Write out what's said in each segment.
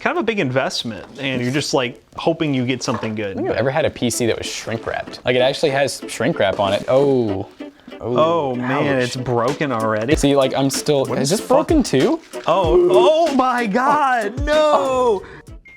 kind of a big investment, and you're just like hoping you get something good. I don't think I've ever had a PC that was shrink wrapped. Like it actually has shrink wrap on it. Oh man, it's broken already. See, like I'm still, is this broken too? Oh my God, no!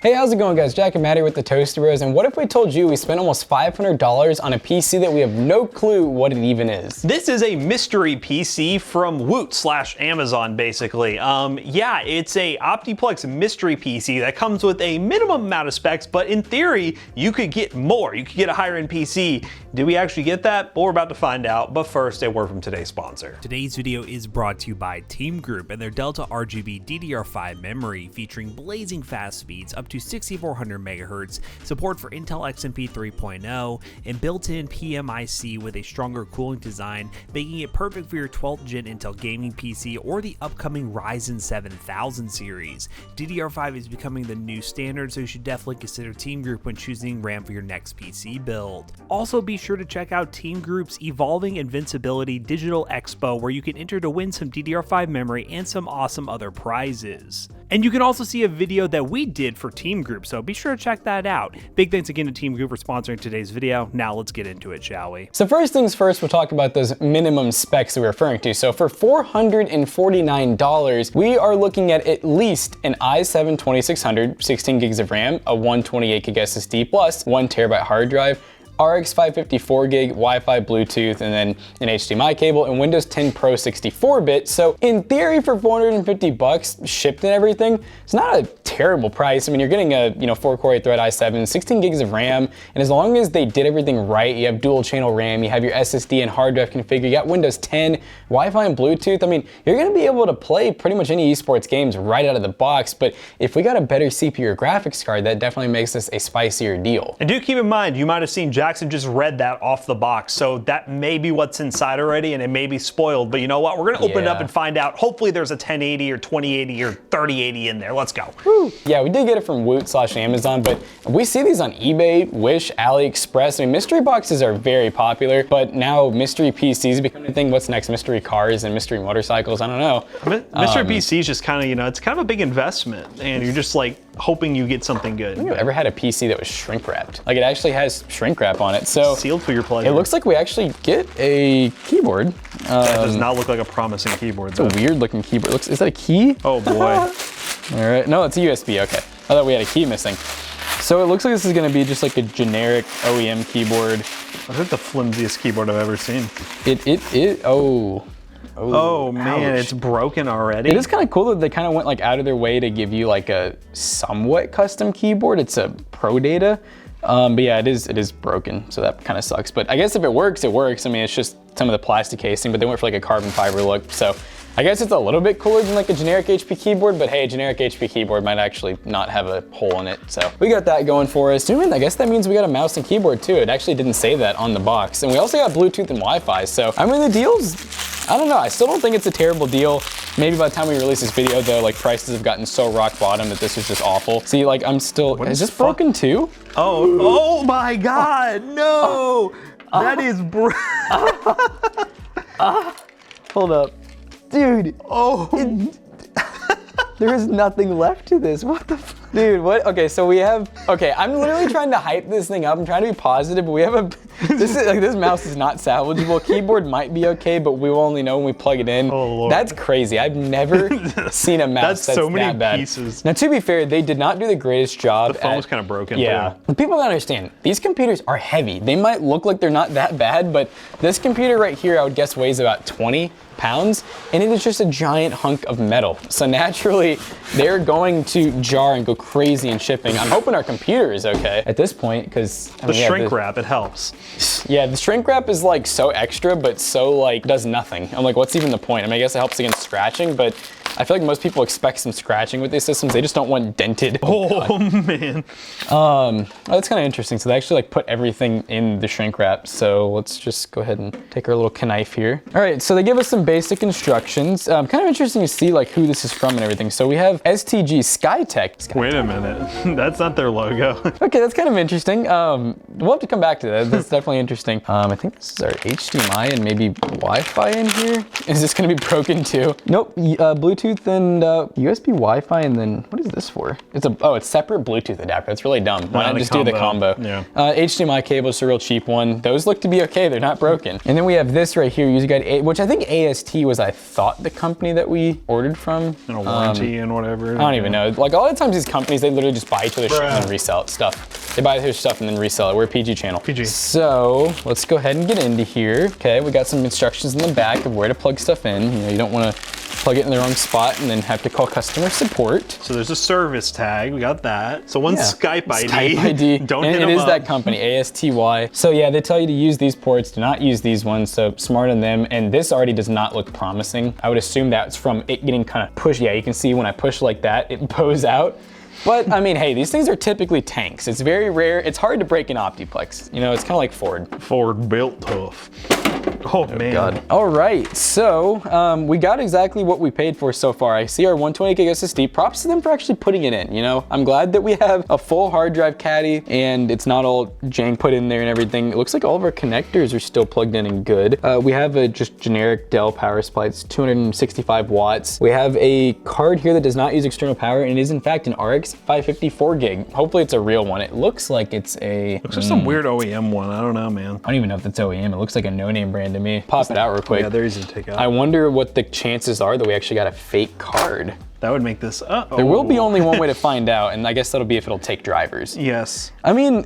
Hey, how's it going guys? Jack and Matt here with the Toasty Bros, and what if we told you we spent almost $500 on a PC that we have no clue what it even is? This is a mystery PC from Woot/Amazon, basically. Yeah, it's a Optiplex mystery PC that comes with a minimum amount of specs, but in theory, you could get more. You could get a higher end PC. Did we actually get that? Well, we're about to find out, but first, a word from today's sponsor. Today's video is brought to you by Team Group and their Delta RGB DDR5 memory featuring blazing fast speeds up to 6400 MHz, support for Intel XMP 3.0, and built-in PMIC with a stronger cooling design, making it perfect for your 12th gen Intel gaming PC or the upcoming Ryzen 7000 series. DDR5 is becoming the new standard, so you should definitely consider Team Group when choosing RAM for your next PC build. Also, be sure to check out Team Group's Evolving Invincibility Digital Expo, where you can enter to win some DDR5 memory and some awesome other prizes. And you can also see a video that we did for Team Group, so be sure to check that out. Big thanks again to Team Group for sponsoring today's video. Now let's get into it, shall we? So first things first, we'll talk about those minimum specs that we're referring to. So for $449, we are looking at least an i7 2600, 16 gigs of RAM, a 128 gig SSD plus 1 terabyte hard drive, RX 554 gig, Wi-Fi, Bluetooth, and then an HDMI cable, and Windows 10 Pro 64-bit. So in theory, for 450 bucks, shipped and everything, it's not a terrible price. I mean, you're getting a 4-core 8-thread i7, 16 gigs of RAM, and as long as they did everything right, you have dual channel RAM, you have your SSD and hard drive configured, you got Windows 10, Wi-Fi and Bluetooth. I mean, you're gonna be able to play pretty much any esports games right out of the box, but if we got a better CPU or graphics card, that definitely makes this a spicier deal. And do keep in mind, you might have seen Jackson just read that off the box, so that may be what's inside already, and it may be spoiled, but you know what? We're gonna open it up and find out. Hopefully there's a 1080 or 2080 or 3080 in there. Let's go. Woo. Yeah, we did get it from Woot/Amazon, but we see these on eBay, Wish, AliExpress. I mean, mystery boxes are very popular, but now mystery PCs become a thing. What's next? Mystery cars and mystery motorcycles? I don't know. Mystery PC is just kind of, it's kind of a big investment, and you're just like hoping you get something good. I don't think I've ever had a PC that was shrink wrapped. Like it actually has shrink wrap on it. So sealed for your pleasure. It looks like we actually get a keyboard. That does not look like a promising keyboard. It's a weird looking keyboard. Is that a key? Oh boy. All right, no, it's a USB, okay. I thought we had a key missing. So it looks like this is gonna be just like a generic OEM keyboard. I think the flimsiest keyboard I've ever seen. Oh man, ouch. It's broken already. It is kind of cool that they kind of went like out of their way to give you like a somewhat custom keyboard. It's a Pro Data. But yeah, it is broken, so that kind of sucks. But I guess if it works, it works. I mean, it's just some of the plastic casing, but they went for like a carbon fiber look. So I guess it's a little bit cooler than like a generic HP keyboard, but hey, a generic HP keyboard might actually not have a hole in it. So we got that going for us. And I guess that means we got a mouse and keyboard too. It actually didn't say that on the box. And we also got Bluetooth and Wi-Fi. So I mean, the deal's, I don't know. I still don't think it's a terrible deal. Maybe by the time we release this video though, like prices have gotten so rock bottom that this is just awful. See, like I'm still, is this broken too? Oh my God, no! That is Hold up. Dude. There is nothing left to this. What the Dude, what? Okay, so we have, I'm literally trying to hype this thing up. I'm trying to be positive, but we have this mouse is not salvageable. Keyboard might be okay, but we will only know when we plug it in. Oh, Lord. That's crazy. I've never seen a mouse that's so many that bad. pieces. Now, to be fair, they did not do the greatest job. The phone was kind of broken. Yeah. People gotta understand, these computers are heavy. They might look like they're not that bad, but this computer right here, I would guess weighs about 20 pounds, and it is just a giant hunk of metal. So naturally, they're going to jar and go crazy in shipping. I'm hoping our computer is okay at this point, because the shrink wrap, it helps. Yeah, the shrink wrap is like so extra, but so like does nothing. I'm like, what's even the point? I mean, I guess it helps against scratching, but I feel like most people expect some scratching with these systems. They just don't want dented. Oh man. That's kind of interesting. So they actually like put everything in the shrink wrap. So let's just go ahead and take our little knife here. All right, so they give us some basic instructions. Kind of interesting to see like who this is from and everything. So we have STG Skytech. Wait a minute, that's not their logo. Okay, that's kind of interesting. We'll have to come back to that. That's definitely interesting. I think this is our HDMI and maybe Wi-Fi in here. Is this gonna be broken too? Nope, Bluetooth Bluetooth and USB Wi-Fi, and then what is this for? It's separate Bluetooth adapter. That's really dumb. Why not just do the combo? Yeah. HDMI cable is a real cheap one. Those look to be okay. They're not broken. And then we have this right here, user guide, which I think AST was, I thought, the company that we ordered from. And a warranty and whatever. I don't even know. Like, a lot of times these companies, they literally just buy each other's shit and then resell stuff. They buy their stuff and then resell it. We're a PG channel. PG. So let's go ahead and get into here. Okay, we got some instructions in the back of where to plug stuff in. You know, you don't want to plug it in the wrong spot and then have to call customer support. So there's a service tag. We got that. So one's Skype ID. Skype ID. Don't and hit it them is up. that company, ASTY. So yeah, they tell you to use these ports, do not use these ones. So smart on them. And this already does not look promising. I would assume that's from it getting kind of pushed. Yeah, you can see when I push like that, it bows out. But I mean, hey, these things are typically tanks. It's very rare. It's hard to break an Optiplex. You know, it's kind of like Ford. Ford built tough. Oh man. God. All right, so we got exactly what we paid for so far. I see our 128 gig SSD. Props to them for actually putting it in, you know? I'm glad that we have a full hard drive caddy and it's not all jank put in there and everything. It looks like all of our connectors are still plugged in and good. We have a just generic Dell power supply. It's 265 watts. We have a card here that does not use external power and is in fact an RX 554 gig. Hopefully it's a real one. It looks like it's a... Looks like some weird OEM one. I don't know, man. I don't even know if that's OEM. It looks like a no-name brand to me. Pop it out real quick. Yeah, they're easy to take out. I wonder what the chances are that we actually got a fake card. That would make this, There will be only one way to find out, and I guess that'll be if it'll take drivers. Yes. I mean,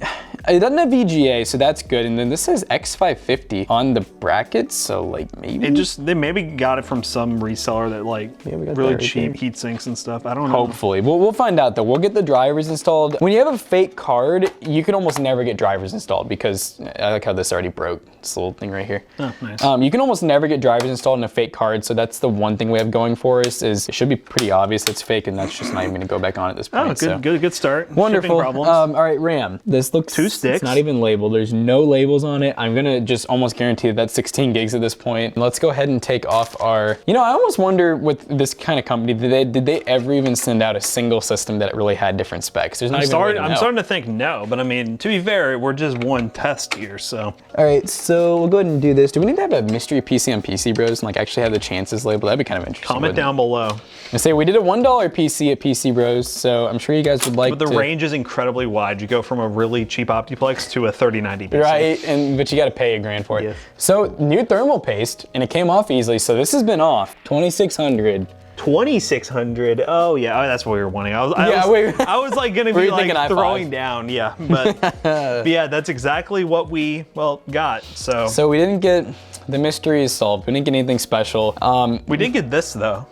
it doesn't have VGA, so that's good. And then this says X550 on the brackets, so like maybe. They maybe got it from some reseller that like we got really that right cheap there. heat sinks and stuff. I don't know. Hopefully. We'll find out though. We'll get the drivers installed. When you have a fake card, you can almost never get drivers installed because I like how this already broke. This little thing right here. Oh, nice. You can almost never get drivers installed in a fake card, so that's the one thing we have going for us. Is it should be pretty obvious it's fake, and that's just not even going to go back on at this point. Oh, good start. Wonderful. Shipping problems. All right, RAM. This looks 2 sticks. It's not even labeled. There's no labels on it. I'm gonna just almost guarantee that that's 16 gigs at this point. Let's go ahead and take off our. You know, I almost wonder with this kind of company, did they ever even send out a single system that really had different specs? There's not I'm even. a way to I'm know. starting to think no, but I mean, to be fair, we're just one test here, so. All right, so we'll go ahead and do this. Do we need to have a mystery PC on PC Bros and like actually have the chances labeled? That'd be kind of interesting. Comment down below. I say we did a $1 PC at PC Bros, so I'm sure you guys would like But the to. range is incredibly wide. You go from a really cheap Optiplex to a 3090 PC. Right, but you got to pay $1,000 for it. Yes. So new thermal paste, and it came off easily. So this has been off 2,600. 2600. Oh yeah, that's what we were wanting. I was like gonna Were be you thinking like i5? throwing down, yeah. But yeah, that's exactly what we got. So So we didn't get the mystery is solved. We didn't get anything special. we did get this though.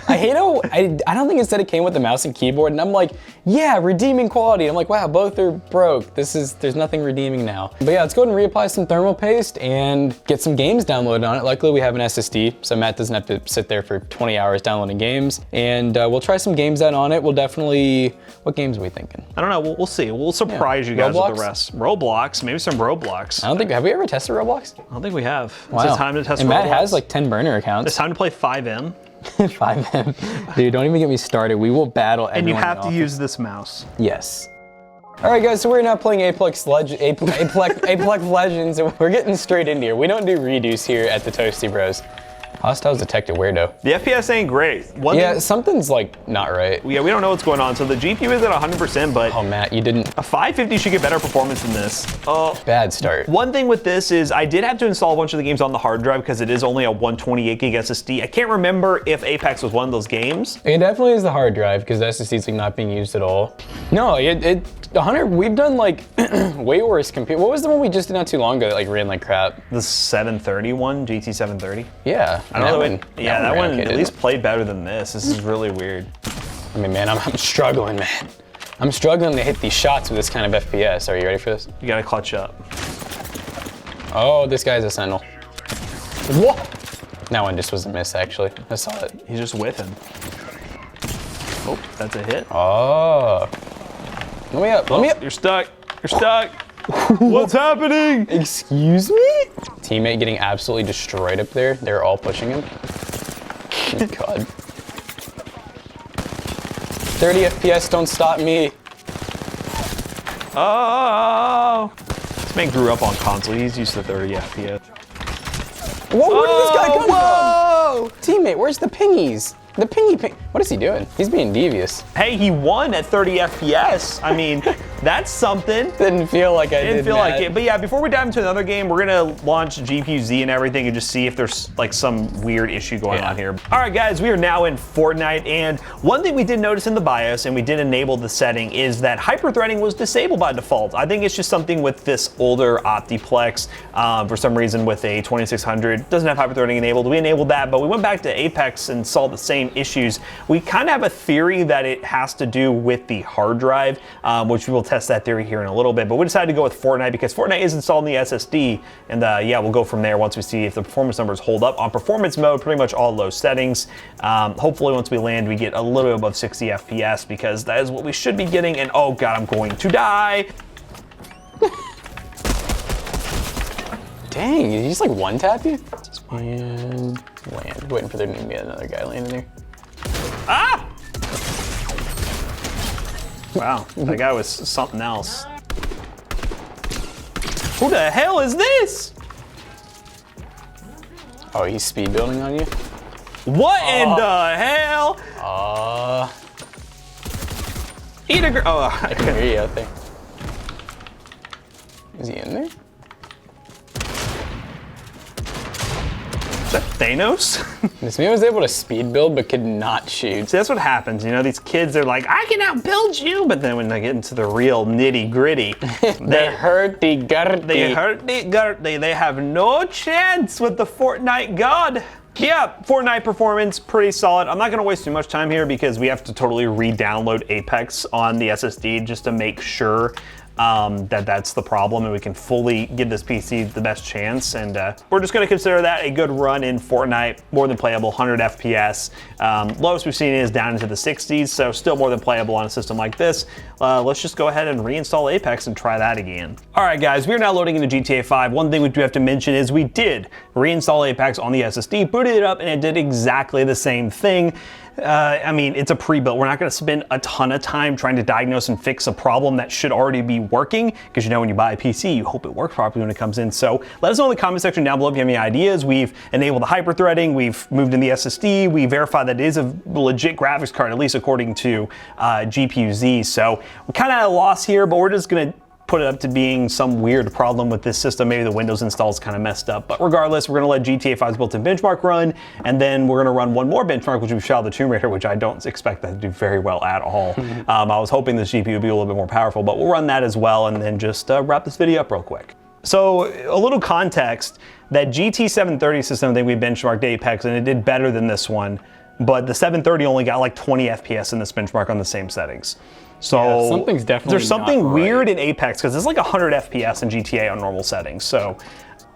I hate how I don't think it said it came with the mouse and keyboard, and I'm like, yeah, redeeming quality. I'm like, wow, both are broke. There's nothing redeeming now. But yeah, let's go ahead and reapply some thermal paste and get some games downloaded on it. Luckily, we have an SSD, so Matt doesn't have to sit there for 20 hours downloading games. And we'll try some games out on it. We'll definitely. What games are we thinking? I don't know. We'll see. We'll surprise you guys Roblox? with the rest. Roblox, maybe some Roblox. I don't think. Have we ever tested Roblox? I don't think we have. Wow. It's time to test and Roblox. Matt has like 10 burner accounts. It's time to play 5M. 5M. Dude, don't even get me started. We will battle everyone. And you in have the to office. use this mouse. Yes. All right, guys, so we're now playing Apex Legends, and we're getting straight into here. We don't do redos here at the Toasty Bros. Hostiles detected, weirdo. The FPS ain't great. Yeah, something's like not right. Yeah, we don't know what's going on. So the GPU is at 100%, but Oh, Matt, you didn't. a 550 should get better performance than this. Bad start. One thing with this is I did have to install a bunch of the games on the hard drive because it is only a 128 gig SSD. I can't remember if Apex was one of those games. It definitely is the hard drive because the SSD's like not being used at all. No, 100. We've done like way worse. What was the one we just did not too long ago that like ran like crap? The 730 one, GT 730. Yeah. I don't know. That one ran okay, at least played better than this. This is really weird. I mean, man, I'm struggling, man. I'm struggling to hit these shots with this kind of FPS. Are you ready for this? You gotta clutch up. Oh, this guy's a Sentinel. What? That one just was a miss, actually. I saw it. He's just whiffing. Oh, that's a hit. Oh. Let me up. Let me up. You're stuck. You're stuck. What's happening? Excuse me? Teammate getting absolutely destroyed up there. They're all pushing him. God. 30 FPS, don't stop me. Oh. This man grew up on console. He's used to 30 FPS. Whoa, where did this guy come from? go! Teammate, where's the pingies? The ping. What is he doing? He's being devious. Hey, he won at 30 FPS. I mean, that's something. Didn't feel like I Didn't feel like it. But yeah, before we dive into another game, we're gonna launch GPU-Z and everything and just see if there's like some weird issue going on here. All right, guys, we are now in Fortnite, and one thing we did notice in the BIOS, and we did enable the setting, is that hyper-threading was disabled by default. I think it's just something with this older Optiplex. For some reason, with a 2600, doesn't have hyper-threading enabled. We enabled that, but we went back to Apex and saw the same issues. We kind of have a theory that it has to do with the hard drive, which we will test that theory here in a little bit. But we decided to go with Fortnite because Fortnite is installed in the SSD, and yeah, we'll go from there once we see if the performance numbers hold up. On performance mode, pretty much all low settings. Hopefully once we land, we get a little above 60 FPS because that is what we should be getting. And oh god, I'm going to die. Dang, did he just like one tap you? And land. Waiting for there to be another guy landing there. Ah! Wow, that guy was something else. Who the hell is this? Oh, he's speed building on you? What in the hell? Eat a oh, I can hear you out there. Is he in there? Is that Thanos? This man was able to speed build but could not shoot. See, that's what happens. You know, these kids are like, I can outbuild you, but then when they get into the real nitty gritty, they hurt the gurty. They hurt the gurty. They have no chance with the Fortnite god. Yeah, Fortnite performance, pretty solid. I'm not gonna waste too much time here because we have to totally re-download Apex on the SSD just to make sure that that's the problem and we can fully give this PC the best chance. And we're just gonna consider that a good run in Fortnite, more than playable, 100 FPS. Lowest we've seen is down into the 60s, so still more than playable on a system like this. Let's just go ahead and reinstall Apex and try that again. All right, guys, we are now loading into GTA 5. One thing we do have to mention is we did reinstall Apex on the SSD, booted it up, and it did exactly the same thing. I mean, it's a pre-built. We're not gonna spend a ton of time trying to diagnose and fix a problem that should already be working, because you know when you buy a PC, you hope it works properly when it comes in. So let us know in the comment section down below if you have any ideas. We've enabled the hyper-threading, we've moved in the SSD, we verified that it is a legit graphics card, at least according to GPU-Z. So we're kind of at a loss here, but we're just gonna put it up to being some weird problem with this system. Maybe the Windows install is kind of messed up. But regardless, we're gonna let GTA 5's built-in benchmark run, and then we're gonna run one more benchmark, which we Shadow the Tomb Raider, which I don't expect that to do very well at all. I was hoping this GPU would be a little bit more powerful, but we'll run that as well, and then just wrap this video up real quick. So a little context, that GT 730 system, I think we benchmarked Apex, and it did better than this one, but the 730 only got like 20 FPS in this benchmark on the same settings. So yeah, something's definitely there's something not weird right in Apex because it's like 100 FPS in GTA on normal settings. So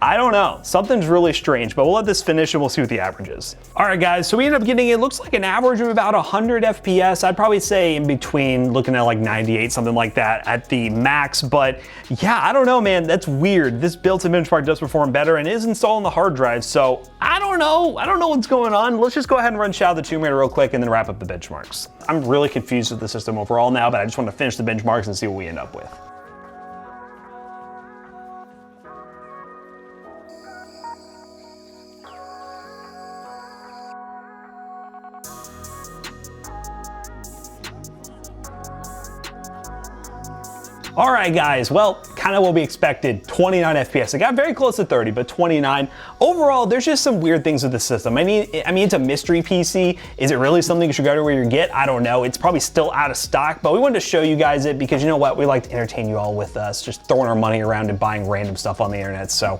I don't know, something's really strange, but we'll let this finish and we'll see what the average is. All right, guys, so we ended up getting, it looks like an average of about 100 FPS. I'd probably say in between, looking at like 98, something like that at the max. But yeah, I don't know, man, that's weird. This built-in benchmark does perform better and is installed on the hard drive. So I don't know what's going on. Let's just go ahead and run Shadow the Tomb Raider real quick and then wrap up the benchmarks. I'm really confused with the system overall now, but I just want to finish the benchmarks and see what we end up with. All right, guys, well, kind of what we expected, 29 FPS. It got very close to 30, but 29. Overall, there's just some weird things with the system. I mean, it's a mystery PC. Is it really something you should go to where you get? I don't know. It's probably still out of stock, but we wanted to show you guys it because you know what? We like to entertain you all with us, just throwing our money around and buying random stuff on the internet. So,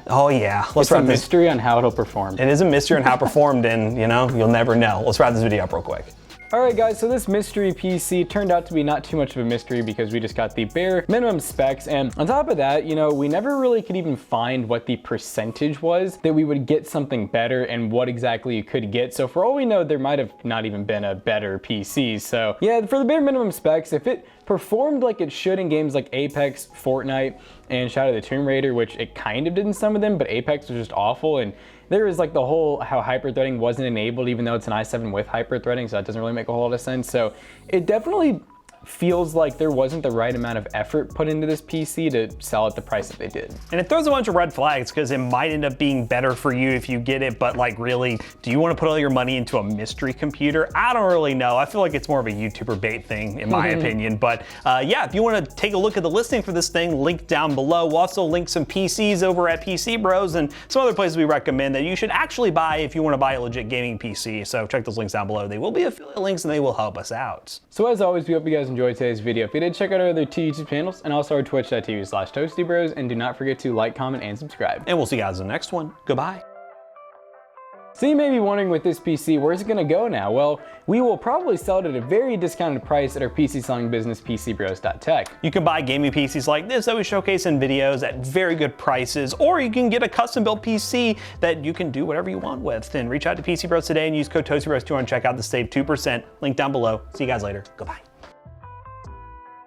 oh yeah. It's a mystery on how it'll perform. It is a mystery on how it performed, and you know, you'll never know. Let's wrap this video up real quick. Alright guys, so this mystery PC turned out to be not too much of a mystery because we just got the bare minimum specs, and on top of that, you know, we never really could even find what the percentage was that we would get something better and what exactly you could get. So for all we know, there might have not even been a better PC. So yeah, for the bare minimum specs, if it performed like it should in games like Apex, Fortnite, and Shadow the Tomb Raider, which it kind of did in some of them, but Apex was just awful. And there is like the whole how hyper-threading wasn't enabled, even though it's an i7 with hyper-threading, so that doesn't really make a whole lot of sense. So it definitely feels like there wasn't the right amount of effort put into this PC to sell at the price that they did. And it throws a bunch of red flags because it might end up being better for you if you get it, but like really, do you want to put all your money into a mystery computer? I don't really know. I feel like it's more of a YouTuber bait thing in my opinion, but yeah, if you want to take a look at the listing for this thing, link down below. We'll also link some PCs over at PC Bros and some other places we recommend that you should actually buy if you want to buy a legit gaming PC. So check those links down below. They will be affiliate links and they will help us out. So as always, we hope you guys enjoyed today's video. If you did, check out our other two YouTube channels and also our twitch.tv/ToastyBros, and do not forget to like, comment, and subscribe. And we'll see you guys in the next one. Goodbye. So you may be wondering with this PC, where's it gonna go now? Well, we will probably sell it at a very discounted price at our PC selling business, PCBros.tech. You can buy gaming PCs like this that we showcase in videos at very good prices, or you can get a custom built PC that you can do whatever you want with. And reach out to PC Bros today and use code ToastyBros2 on checkout to save 2%. Link down below. See you guys later. Goodbye.